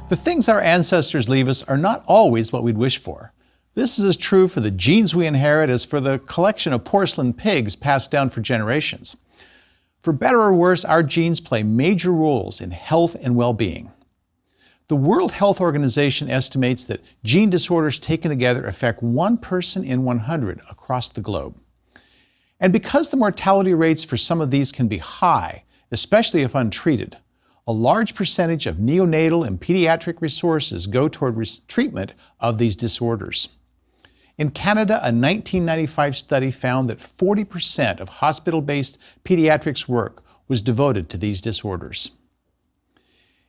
The things our ancestors leave us are not always what we'd wish for. This is as true for the genes we inherit as for the collection of porcelain pigs passed down for generations. For better or worse, our genes play major roles in health and well-being. The World Health Organization estimates that gene disorders taken together affect 1 person in 100 across the globe. And because the mortality rates for some of these can be high, especially if untreated, a large percentage of neonatal and pediatric resources go toward treatment of these disorders. In Canada, a 1995 study found that 40% of hospital-based pediatrics work was devoted to these disorders.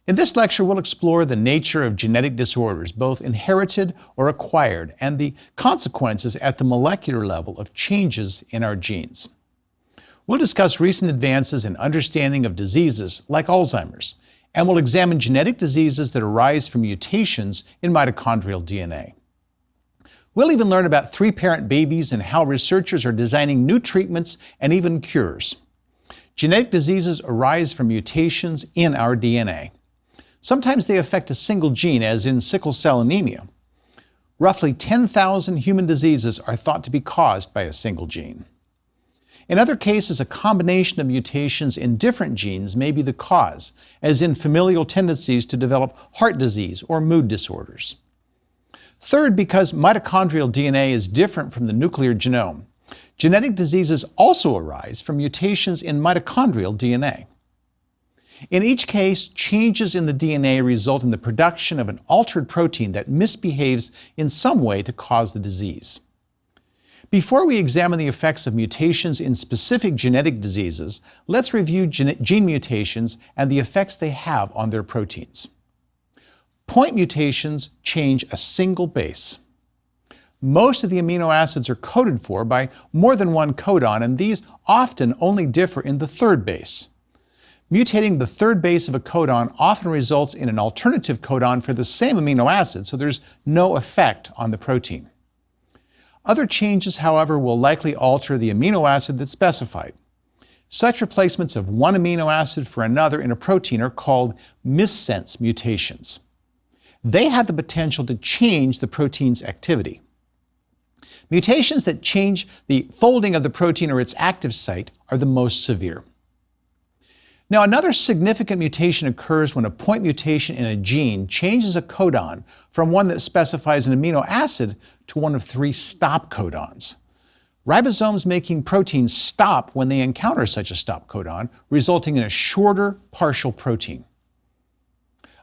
In this lecture, we'll explore the nature of genetic disorders, both inherited or acquired, and the consequences at the molecular level of changes in our genes. We'll discuss recent advances in understanding of diseases like Alzheimer's, and we'll examine genetic diseases that arise from mutations in mitochondrial DNA. We'll even learn about 3-parent babies and how researchers are designing new treatments and even cures. Genetic diseases arise from mutations in our DNA. Sometimes they affect a single gene, as in sickle cell anemia. Roughly 10,000 human diseases are thought to be caused by a single gene. In other cases, a combination of mutations in different genes may be the cause, as in familial tendencies to develop heart disease or mood disorders. Third, because mitochondrial DNA is different from the nuclear genome, genetic diseases also arise from mutations in mitochondrial DNA. In each case, changes in the DNA result in the production of an altered protein that misbehaves in some way to cause the disease. Before we examine the effects of mutations in specific genetic diseases, let's review gene mutations and the effects they have on their proteins. Point mutations change a single base. Most of the amino acids are coded for by more than one codon, and these often only differ in the third base. Mutating the third base of a codon often results in an alternative codon for the same amino acid, so there's no effect on the protein. Other changes, however, will likely alter the amino acid that's specified. Such replacements of one amino acid for another in a protein are called missense mutations. They have the potential to change the protein's activity. Mutations that change the folding of the protein or its active site are the most severe. Now, another significant mutation occurs when a point mutation in a gene changes a codon from one that specifies an amino acid to one of 3 stop codons. Ribosomes making proteins stop when they encounter such a stop codon, resulting in a shorter partial protein.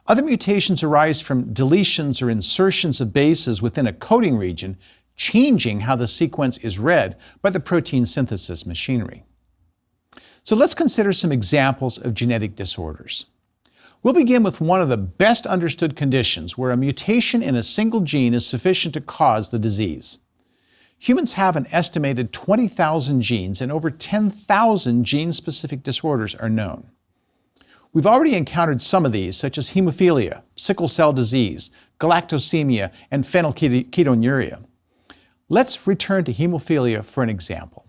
Other mutations arise from deletions or insertions of bases within a coding region, changing how the sequence is read by the protein synthesis machinery. So let's consider some examples of genetic disorders. We'll begin with one of the best understood conditions where a mutation in a single gene is sufficient to cause the disease. Humans have an estimated 20,000 genes, and over 10,000 gene-specific disorders are known. We've already encountered some of these, such as hemophilia, sickle cell disease, galactosemia, and phenylketonuria. Let's return to hemophilia for an example.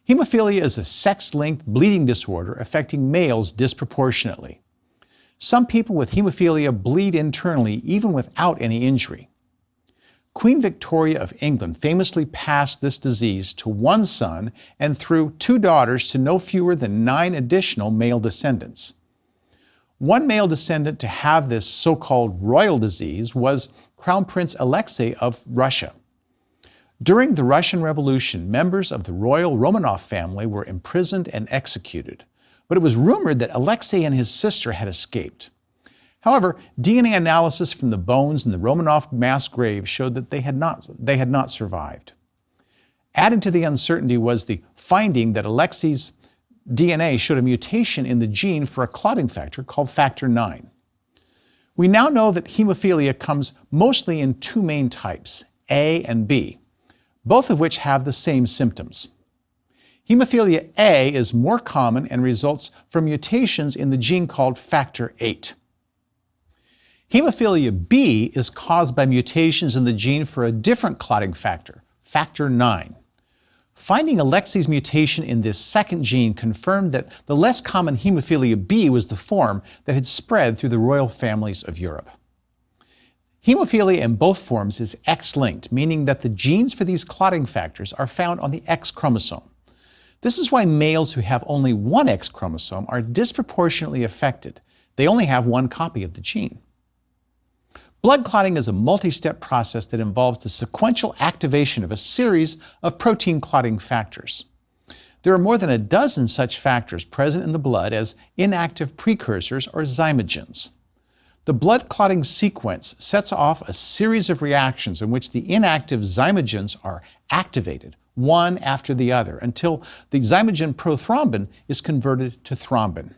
Hemophilia is a sex-linked bleeding disorder affecting males disproportionately. Some people with hemophilia bleed internally even without any injury. Queen Victoria of England famously passed this disease to 1 son and through 2 daughters to no fewer than 9 additional male descendants. One male descendant to have this so-called royal disease was Crown Prince Alexei of Russia. During the Russian Revolution, members of the royal Romanov family were imprisoned and executed, but it was rumored that Alexei and his sister had escaped. However, DNA analysis from the bones in the Romanov mass grave showed that they had not survived. Adding to the uncertainty was the finding that Alexei's DNA showed a mutation in the gene for a clotting factor called factor IX. We now know that hemophilia comes mostly in 2 main types, A and B, both of which have the same symptoms. Hemophilia A is more common and results from mutations in the gene called factor VIII. Hemophilia B is caused by mutations in the gene for a different clotting factor, factor IX. Finding Alexi's mutation in this second gene confirmed that the less common hemophilia B was the form that had spread through the royal families of Europe. Hemophilia in both forms is X-linked, meaning that the genes for these clotting factors are found on the X chromosome. This is why males who have only one X chromosome are disproportionately affected. They only have one copy of the gene. Blood clotting is a multi-step process that involves the sequential activation of a series of protein clotting factors. There are more than a dozen such factors present in the blood as inactive precursors or zymogens. The blood clotting sequence sets off a series of reactions in which the inactive zymogens are activated, one after the other, until the zymogen prothrombin is converted to thrombin.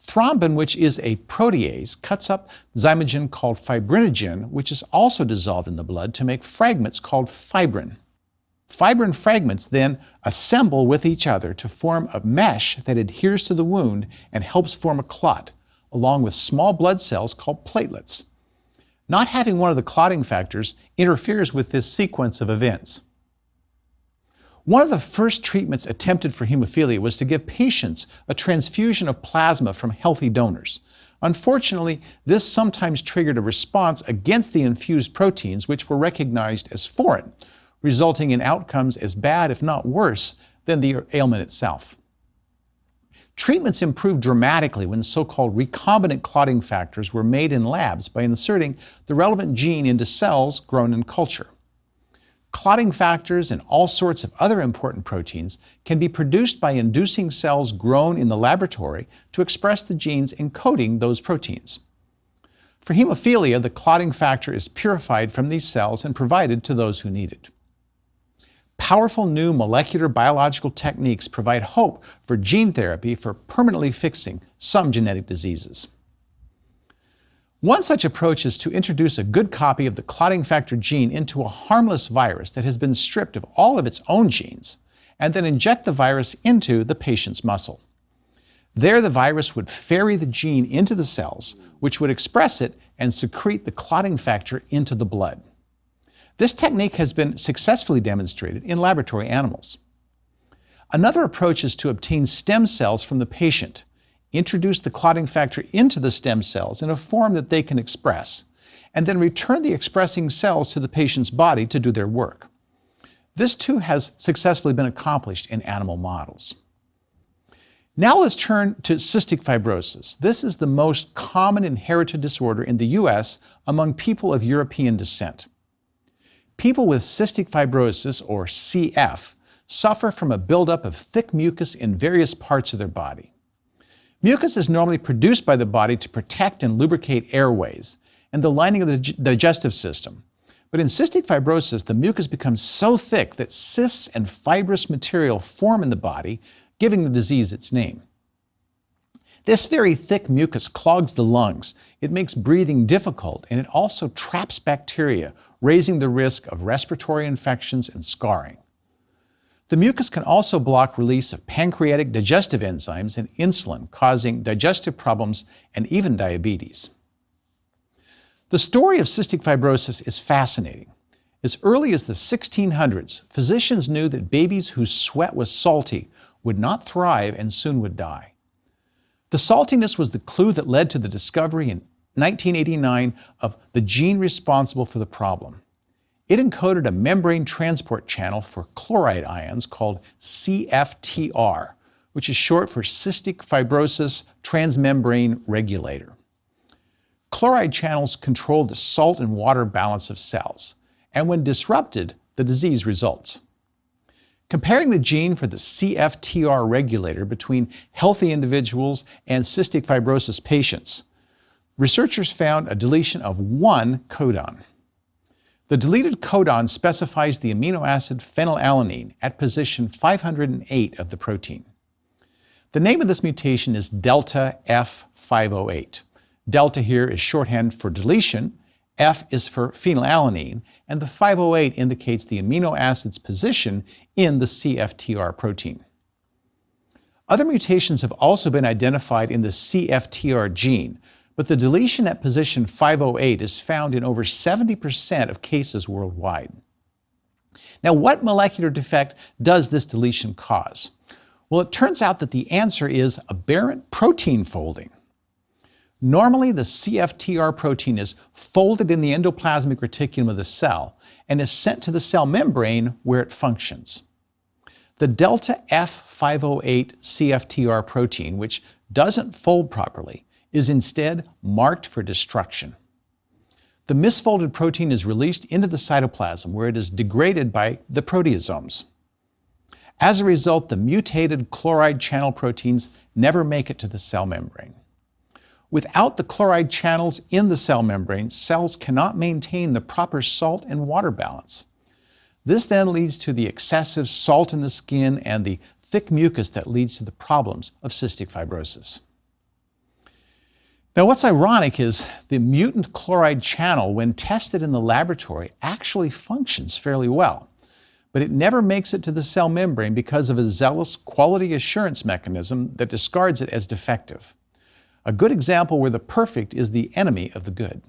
Thrombin, which is a protease, cuts up zymogen called fibrinogen, which is also dissolved in the blood to make fragments called fibrin. Fibrin fragments then assemble with each other to form a mesh that adheres to the wound and helps form a clot, along with small blood cells called platelets. Not having one of the clotting factors interferes with this sequence of events. One of the first treatments attempted for hemophilia was to give patients a transfusion of plasma from healthy donors. Unfortunately, this sometimes triggered a response against the infused proteins, which were recognized as foreign, resulting in outcomes as bad, if not worse, than the ailment itself. Treatments improved dramatically when so-called recombinant clotting factors were made in labs by inserting the relevant gene into cells grown in culture. Clotting factors and all sorts of other important proteins can be produced by inducing cells grown in the laboratory to express the genes encoding those proteins. For hemophilia, the clotting factor is purified from these cells and provided to those who need it. Powerful new molecular biological techniques provide hope for gene therapy for permanently fixing some genetic diseases. One such approach is to introduce a good copy of the clotting factor gene into a harmless virus that has been stripped of all of its own genes, and then inject the virus into the patient's muscle. There, the virus would ferry the gene into the cells, which would express it and secrete the clotting factor into the blood. This technique has been successfully demonstrated in laboratory animals. Another approach is to obtain stem cells from the patient, introduce the clotting factor into the stem cells in a form that they can express, and then return the expressing cells to the patient's body to do their work. This too has successfully been accomplished in animal models. Now let's turn to cystic fibrosis. This is the most common inherited disorder in the US among people of European descent. People with cystic fibrosis, or CF, suffer from a buildup of thick mucus in various parts of their body. Mucus is normally produced by the body to protect and lubricate airways and the lining of the digestive system. But in cystic fibrosis, the mucus becomes so thick that cysts and fibrous material form in the body, giving the disease its name. This very thick mucus clogs the lungs. It makes breathing difficult, and it also traps bacteria, raising the risk of respiratory infections and scarring. The mucus can also block release of pancreatic digestive enzymes and insulin, causing digestive problems and even diabetes. The story of cystic fibrosis is fascinating. As early as the 1600s, physicians knew that babies whose sweat was salty would not thrive and soon would die. The saltiness was the clue that led to the discovery in 1989 of the gene responsible for the problem. It encoded a membrane transport channel for chloride ions called CFTR, which is short for Cystic Fibrosis Transmembrane Regulator. Chloride channels control the salt and water balance of cells, and when disrupted, the disease results. Comparing the gene for the CFTR regulator between healthy individuals and cystic fibrosis patients, researchers found a deletion of one codon. The deleted codon specifies the amino acid phenylalanine at position 508 of the protein. The name of this mutation is delta F508. Delta here is shorthand for deletion, F is for phenylalanine, and the 508 indicates the amino acid's position in the CFTR protein. Other mutations have also been identified in the CFTR gene, but the deletion at position 508 is found in over 70% of cases worldwide. Now, what molecular defect does this deletion cause? Well, it turns out that the answer is aberrant protein folding. Normally, the CFTR protein is folded in the endoplasmic reticulum of the cell and is sent to the cell membrane where it functions. The delta F508 CFTR protein, which doesn't fold properly, is instead marked for destruction. The misfolded protein is released into the cytoplasm where it is degraded by the proteasomes. As a result, the mutated chloride channel proteins never make it to the cell membrane. Without the chloride channels in the cell membrane, cells cannot maintain the proper salt and water balance. This then leads to the excessive salt in the skin and the thick mucus that leads to the problems of cystic fibrosis. Now, what's ironic is the mutant chloride channel, when tested in the laboratory, actually functions fairly well, but it never makes it to the cell membrane because of a zealous quality assurance mechanism that discards it as defective. A good example where the perfect is the enemy of the good.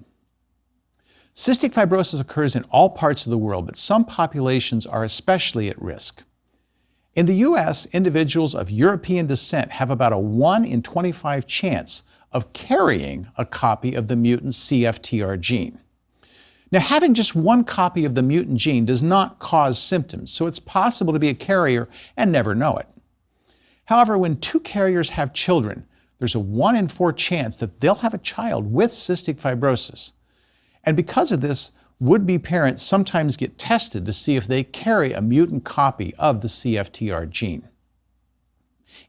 Cystic fibrosis occurs in all parts of the world, but some populations are especially at risk. In the US, individuals of European descent have about a 1 in 25 chance of carrying a copy of the mutant CFTR gene. Now, having just one copy of the mutant gene does not cause symptoms, so it's possible to be a carrier and never know it. However, when two carriers have children, there's a 1 in 4 chance that they'll have a child with cystic fibrosis. And because of this, would-be parents sometimes get tested to see if they carry a mutant copy of the CFTR gene.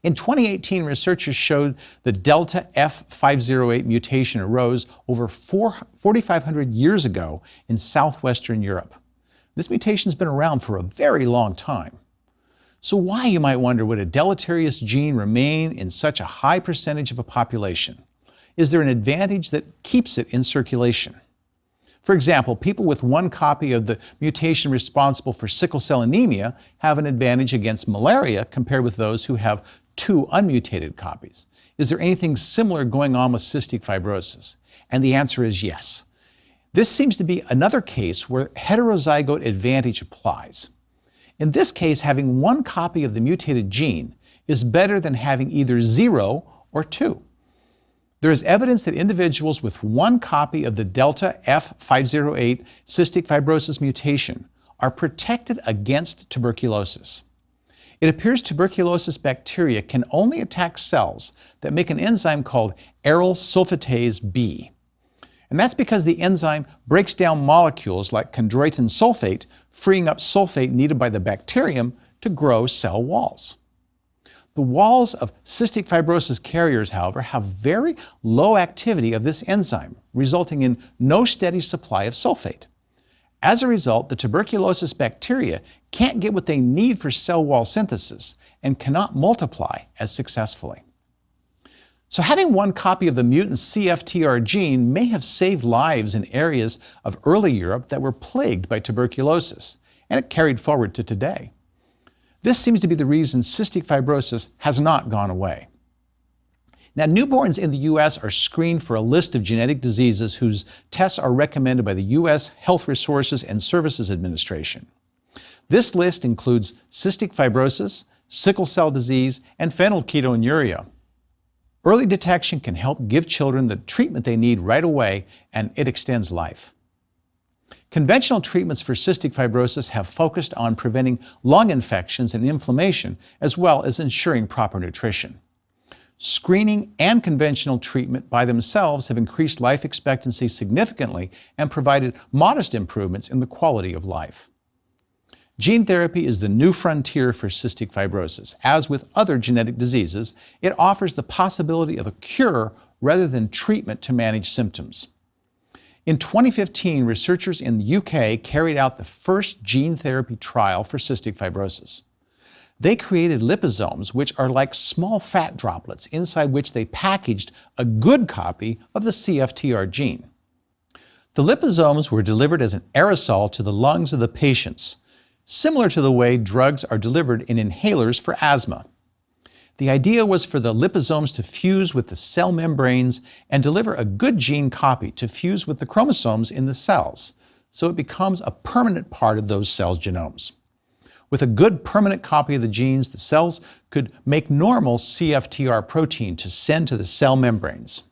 In 2018, researchers showed the delta F508 mutation arose over 4,500 years ago in southwestern Europe. This mutation has been around for a very long time. So why, you might wonder, would a deleterious gene remain in such a high percentage of a population? Is there an advantage that keeps it in circulation? For example, people with one copy of the mutation responsible for sickle cell anemia have an advantage against malaria compared with those who have 2 unmutated copies. Is there anything similar going on with cystic fibrosis? And the answer is yes. This seems to be another case where heterozygote advantage applies. In this case, having one copy of the mutated gene is better than having either 0 or 2. There is evidence that individuals with one copy of the delta F508 cystic fibrosis mutation are protected against tuberculosis. It appears tuberculosis bacteria can only attack cells that make an enzyme called aryl sulfatase B. And that's because the enzyme breaks down molecules like chondroitin sulfate, freeing up sulfate needed by the bacterium to grow cell walls. The walls of cystic fibrosis carriers, however, have very low activity of this enzyme, resulting in no steady supply of sulfate. As a result, the tuberculosis bacteria can't get what they need for cell wall synthesis and cannot multiply as successfully. So having one copy of the mutant CFTR gene may have saved lives in areas of early Europe that were plagued by tuberculosis, and it carried forward to today. This seems to be the reason cystic fibrosis has not gone away. Now, newborns in the U.S. are screened for a list of genetic diseases whose tests are recommended by the U.S. Health Resources and Services Administration. This list includes cystic fibrosis, sickle cell disease, and phenylketonuria. Early detection can help give children the treatment they need right away, and it extends life. Conventional treatments for cystic fibrosis have focused on preventing lung infections and inflammation, as well as ensuring proper nutrition. Screening and conventional treatment by themselves have increased life expectancy significantly and provided modest improvements in the quality of life. Gene therapy is the new frontier for cystic fibrosis. As with other genetic diseases, it offers the possibility of a cure rather than treatment to manage symptoms. In 2015, researchers in the UK carried out the first gene therapy trial for cystic fibrosis. They created liposomes, which are like small fat droplets inside which they packaged a good copy of the CFTR gene. The liposomes were delivered as an aerosol to the lungs of the patients, similar to the way drugs are delivered in inhalers for asthma. The idea was for the liposomes to fuse with the cell membranes and deliver a good gene copy to fuse with the chromosomes in the cells, so it becomes a permanent part of those cells' genomes. With a good permanent copy of the genes, the cells could make normal CFTR protein to send to the cell membranes.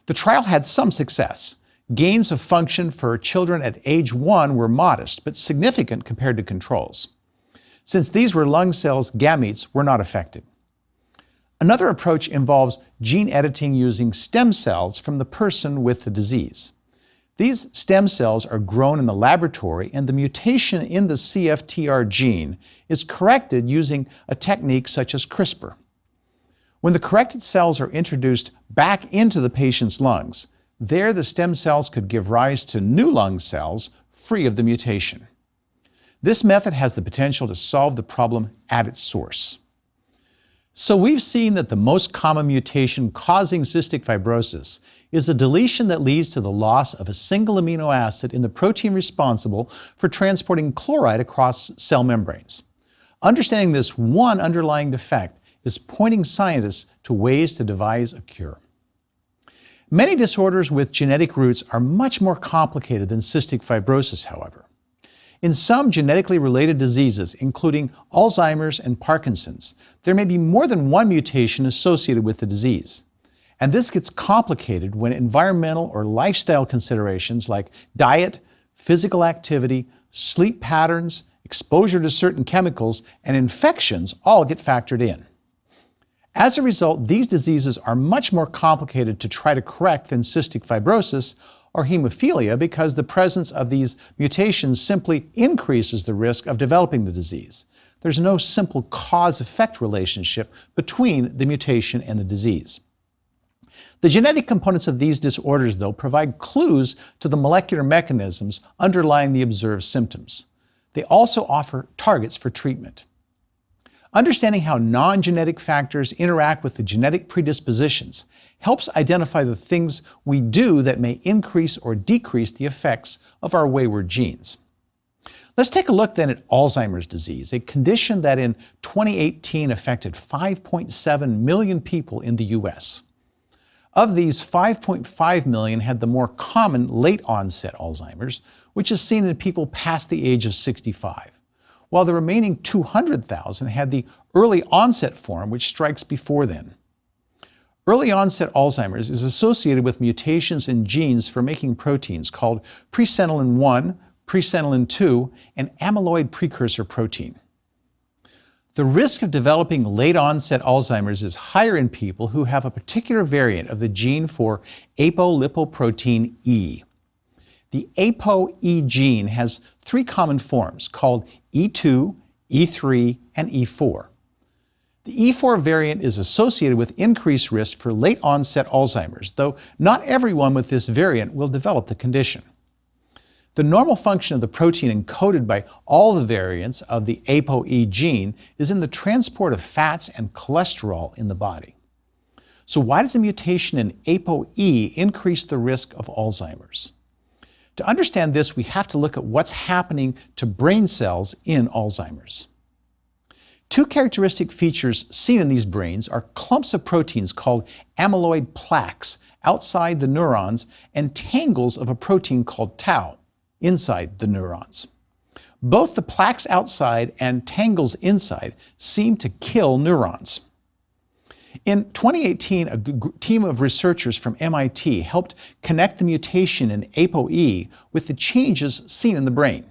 The trial had some success. Gains of function for children at age 1 were modest, but significant compared to controls. Since these were lung cells, gametes were not affected. Another approach involves gene editing using stem cells from the person with the disease. These stem cells are grown in the laboratory, and the mutation in the CFTR gene is corrected using a technique such as CRISPR. When the corrected cells are introduced back into the patient's lungs, there the stem cells could give rise to new lung cells free of the mutation. This method has the potential to solve the problem at its source. So we've seen that the most common mutation causing cystic fibrosis is a deletion that leads to the loss of a single amino acid in the protein responsible for transporting chloride across cell membranes. Understanding this one underlying defect is pointing scientists to ways to devise a cure. Many disorders with genetic roots are much more complicated than cystic fibrosis, however. In some genetically related diseases, including Alzheimer's and Parkinson's, there may be more than one mutation associated with the disease. And this gets complicated when environmental or lifestyle considerations like diet, physical activity, sleep patterns, exposure to certain chemicals, and infections all get factored in. As a result, these diseases are much more complicated to try to correct than cystic fibrosis or hemophilia because the presence of these mutations simply increases the risk of developing the disease. There's no simple cause-effect relationship between the mutation and the disease. The genetic components of these disorders, though, provide clues to the molecular mechanisms underlying the observed symptoms. They also offer targets for treatment. Understanding how non-genetic factors interact with the genetic predispositions helps identify the things we do that may increase or decrease the effects of our wayward genes. Let's take a look then at Alzheimer's disease, a condition that in 2018 affected 5.7 million people in the US. Of these, 5.5 million had the more common late-onset Alzheimer's, which is seen in people past the age of 65, while the remaining 200,000 had the early-onset form, which strikes before then. Early-onset Alzheimer's is associated with mutations in genes for making proteins called presenilin 1, presenilin 2, and amyloid precursor protein. The risk of developing late-onset Alzheimer's is higher in people who have a particular variant of the gene for apolipoprotein E. The ApoE gene has 3 common forms called E2, E3, and E4. The E4 variant is associated with increased risk for late-onset Alzheimer's, though not everyone with this variant will develop the condition. The normal function of the protein encoded by all the variants of the ApoE gene is in the transport of fats and cholesterol in the body. So why does a mutation in ApoE increase the risk of Alzheimer's? To understand this, we have to look at what's happening to brain cells in Alzheimer's. 2 characteristic features seen in these brains are clumps of proteins called amyloid plaques outside the neurons and tangles of a protein called tau inside the neurons. Both the plaques outside and tangles inside seem to kill neurons. In 2018, a team of researchers from MIT helped connect the mutation in ApoE with the changes seen in the brain.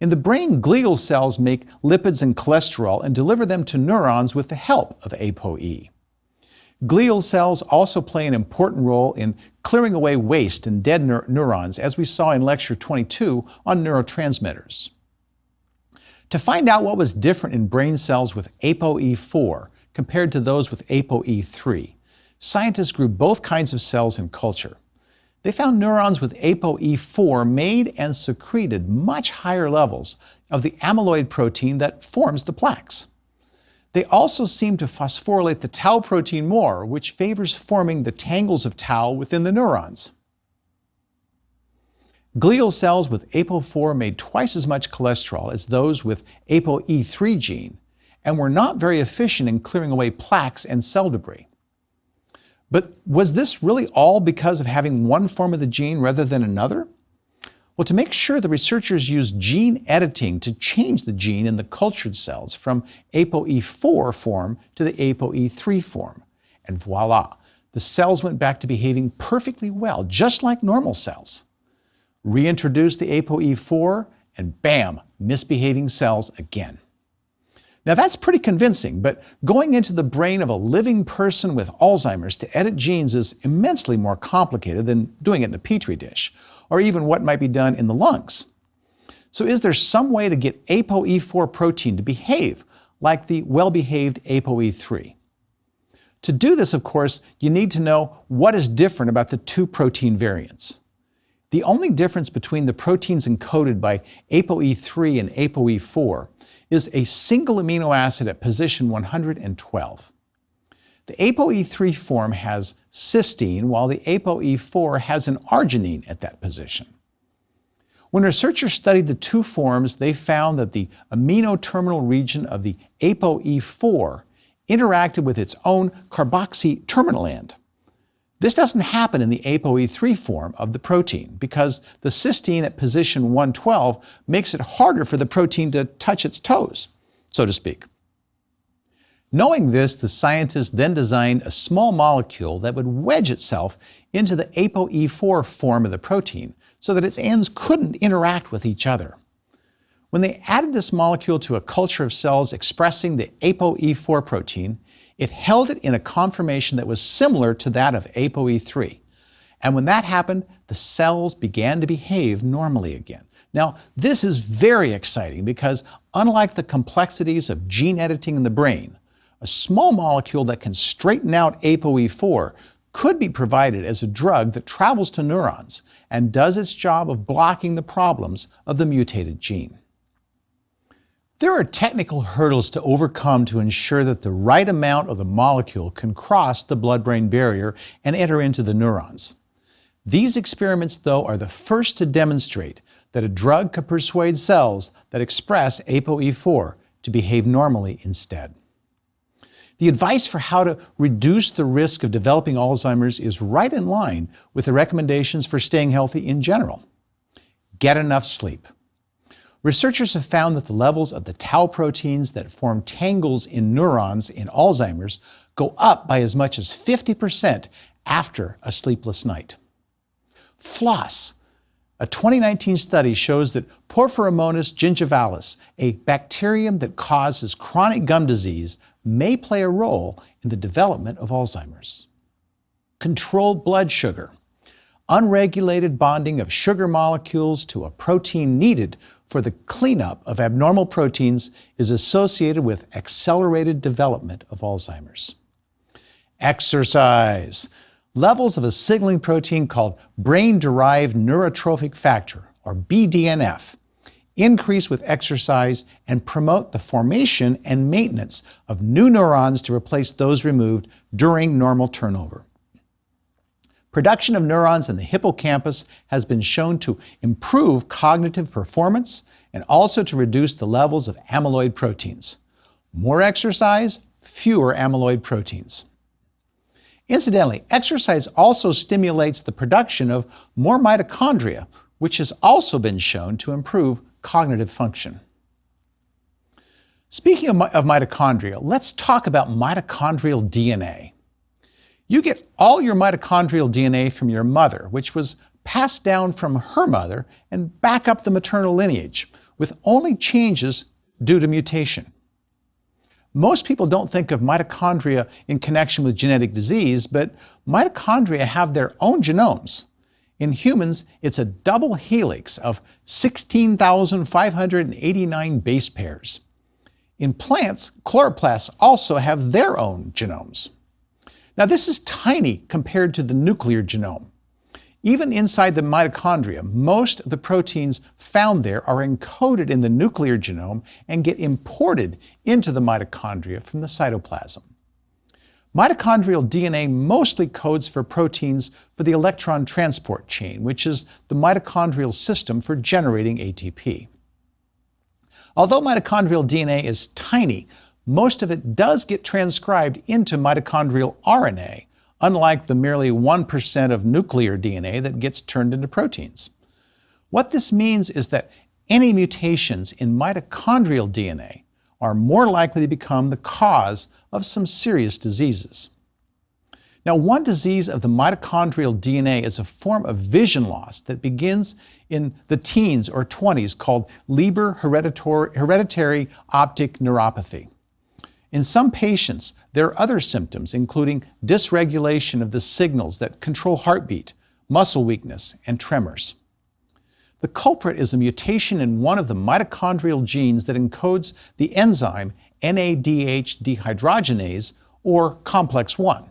In the brain, glial cells make lipids and cholesterol and deliver them to neurons with the help of ApoE. Glial cells also play an important role in clearing away waste and dead neurons, as we saw in Lecture 22 on neurotransmitters. To find out what was different in brain cells with ApoE4 compared to those with ApoE3, scientists grew both kinds of cells in culture. They found neurons with ApoE4 made and secreted much higher levels of the amyloid protein that forms the plaques. They also seem to phosphorylate the tau protein more, which favors forming the tangles of tau within the neurons. Glial cells with ApoE4 made twice as much cholesterol as those with ApoE3 gene, and were not very efficient in clearing away plaques and cell debris. But was this really all because of having one form of the gene rather than another? Well, to make sure, the researchers used gene editing to change the gene in the cultured cells from ApoE4 form to the ApoE3 form. And voila, the cells went back to behaving perfectly well, just like normal cells. Reintroduce the ApoE4 and bam, misbehaving cells again. Now that's pretty convincing, but going into the brain of a living person with Alzheimer's to edit genes is immensely more complicated than doing it in a petri dish, or even what might be done in the lungs. So is there some way to get ApoE4 protein to behave like the well-behaved ApoE3? To do this, of course, you need to know what is different about the two protein variants. The only difference between the proteins encoded by ApoE3 and ApoE4 is a single amino acid at position 112. The ApoE3 form has cysteine, while the ApoE4 has an arginine at that position. When researchers studied the two forms, they found that the amino terminal region of the ApoE4 interacted with its own carboxy terminal end. This doesn't happen in the ApoE3 form of the protein because the cysteine at position 112 makes it harder for the protein to touch its toes, so to speak. Knowing this, the scientists then designed a small molecule that would wedge itself into the ApoE4 form of the protein so that its ends couldn't interact with each other. When they added this molecule to a culture of cells expressing the ApoE4 protein, it held it in a conformation that was similar to that of ApoE3. And when that happened, the cells began to behave normally again. Now, this is very exciting because unlike the complexities of gene editing in the brain, a small molecule that can straighten out ApoE4 could be provided as a drug that travels to neurons and does its job of blocking the problems of the mutated gene. There are technical hurdles to overcome to ensure that the right amount of the molecule can cross the blood-brain barrier and enter into the neurons. These experiments, though, are the first to demonstrate that a drug could persuade cells that express ApoE4 to behave normally instead. The advice for how to reduce the risk of developing Alzheimer's is right in line with the recommendations for staying healthy in general. Get enough sleep. Researchers have found that the levels of the tau proteins that form tangles in neurons in Alzheimer's go up by as much as 50% after a sleepless night. Floss. A 2019 study shows that Porphyromonas gingivalis, a bacterium that causes chronic gum disease, may play a role in the development of Alzheimer's. Controlled blood sugar. Unregulated bonding of sugar molecules to a protein needed for the cleanup of abnormal proteins is associated with accelerated development of Alzheimer's. Exercise. Levels of a signaling protein called brain-derived neurotrophic factor, or BDNF, increase with exercise and promote the formation and maintenance of new neurons to replace those removed during normal turnover. Production of neurons in the hippocampus has been shown to improve cognitive performance and also to reduce the levels of amyloid proteins. More exercise, fewer amyloid proteins. Incidentally, exercise also stimulates the production of more mitochondria, which has also been shown to improve cognitive function. Speaking of mitochondria, let's talk about mitochondrial DNA. You get all your mitochondrial DNA from your mother, which was passed down from her mother and back up the maternal lineage, with only changes due to mutation. Most people don't think of mitochondria in connection with genetic disease, but mitochondria have their own genomes. In humans, it's a double helix of 16,589 base pairs. In plants, chloroplasts also have their own genomes. Now, this is tiny compared to the nuclear genome. Even inside the mitochondria, most of the proteins found there are encoded in the nuclear genome and get imported into the mitochondria from the cytoplasm. Mitochondrial DNA mostly codes for proteins for the electron transport chain, which is the mitochondrial system for generating ATP. Although mitochondrial DNA is tiny, most of it does get transcribed into mitochondrial RNA, unlike the merely 1% of nuclear DNA that gets turned into proteins. What this means is that any mutations in mitochondrial DNA are more likely to become the cause of some serious diseases. Now, one disease of the mitochondrial DNA is a form of vision loss that begins in the teens or 20s called Leber hereditary optic neuropathy. In some patients, there are other symptoms, including dysregulation of the signals that control heartbeat, muscle weakness, and tremors. The culprit is a mutation in one of the mitochondrial genes that encodes the enzyme NADH dehydrogenase, or complex 1.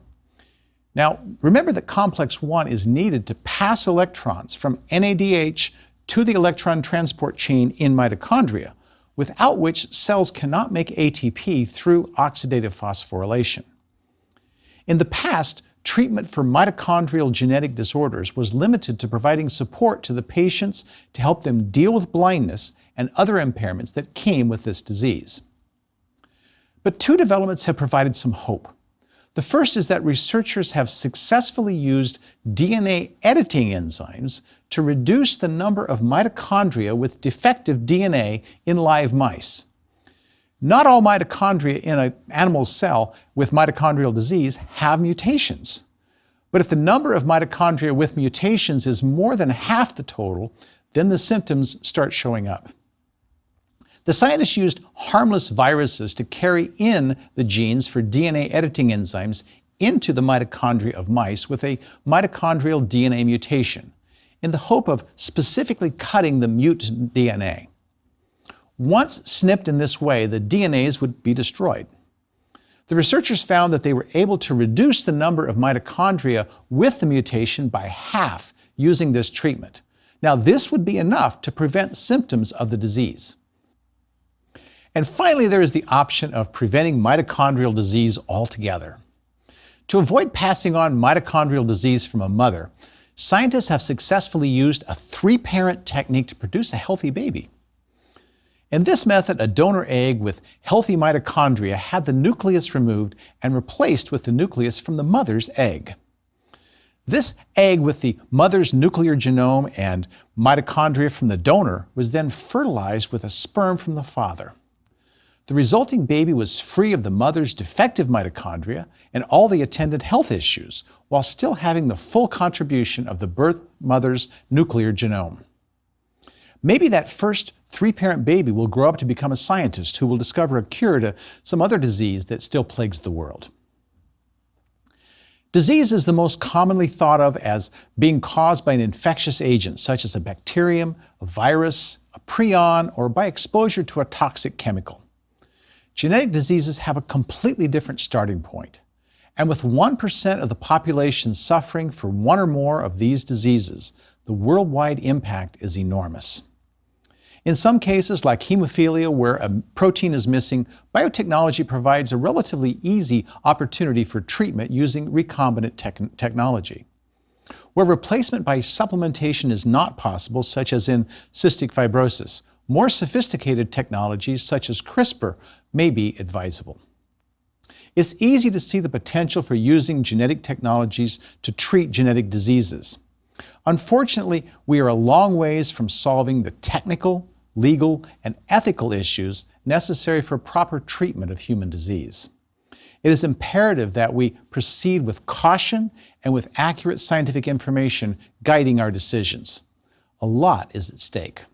Now, remember that complex 1 is needed to pass electrons from NADH to the electron transport chain in mitochondria, without which cells cannot make ATP through oxidative phosphorylation. In the past, treatment for mitochondrial genetic disorders was limited to providing support to the patients to help them deal with blindness and other impairments that came with this disease. But two developments have provided some hope. The first is that researchers have successfully used DNA editing enzymes to reduce the number of mitochondria with defective DNA in live mice. Not all mitochondria in an animal cell with mitochondrial disease have mutations. But if the number of mitochondria with mutations is more than half the total, then the symptoms start showing up. The scientists used harmless viruses to carry in the genes for DNA editing enzymes into the mitochondria of mice with a mitochondrial DNA mutation, in the hope of specifically cutting the mutant DNA. Once snipped in this way, the DNAs would be destroyed. The researchers found that they were able to reduce the number of mitochondria with the mutation by half using this treatment. Now, this would be enough to prevent symptoms of the disease. And finally, there is the option of preventing mitochondrial disease altogether. To avoid passing on mitochondrial disease from a mother, scientists have successfully used a 3-parent technique to produce a healthy baby. In this method, a donor egg with healthy mitochondria had the nucleus removed and replaced with the nucleus from the mother's egg. This egg with the mother's nuclear genome and mitochondria from the donor was then fertilized with a sperm from the father. The resulting baby was free of the mother's defective mitochondria and all the attendant health issues, while still having the full contribution of the birth mother's nuclear genome. Maybe that first 3-parent baby will grow up to become a scientist who will discover a cure to some other disease that still plagues the world. Disease is the most commonly thought of as being caused by an infectious agent, such as a bacterium, a virus, a prion, or by exposure to a toxic chemical. Genetic diseases have a completely different starting point. And with 1% of the population suffering from one or more of these diseases, the worldwide impact is enormous. In some cases, like hemophilia, where a protein is missing, biotechnology provides a relatively easy opportunity for treatment using recombinant technology. Where replacement by supplementation is not possible, such as in cystic fibrosis, more sophisticated technologies such as CRISPR may be advisable. It's easy to see the potential for using genetic technologies to treat genetic diseases. Unfortunately, we are a long ways from solving the technical, legal, and ethical issues necessary for proper treatment of human disease. It is imperative that we proceed with caution and with accurate scientific information guiding our decisions. A lot is at stake.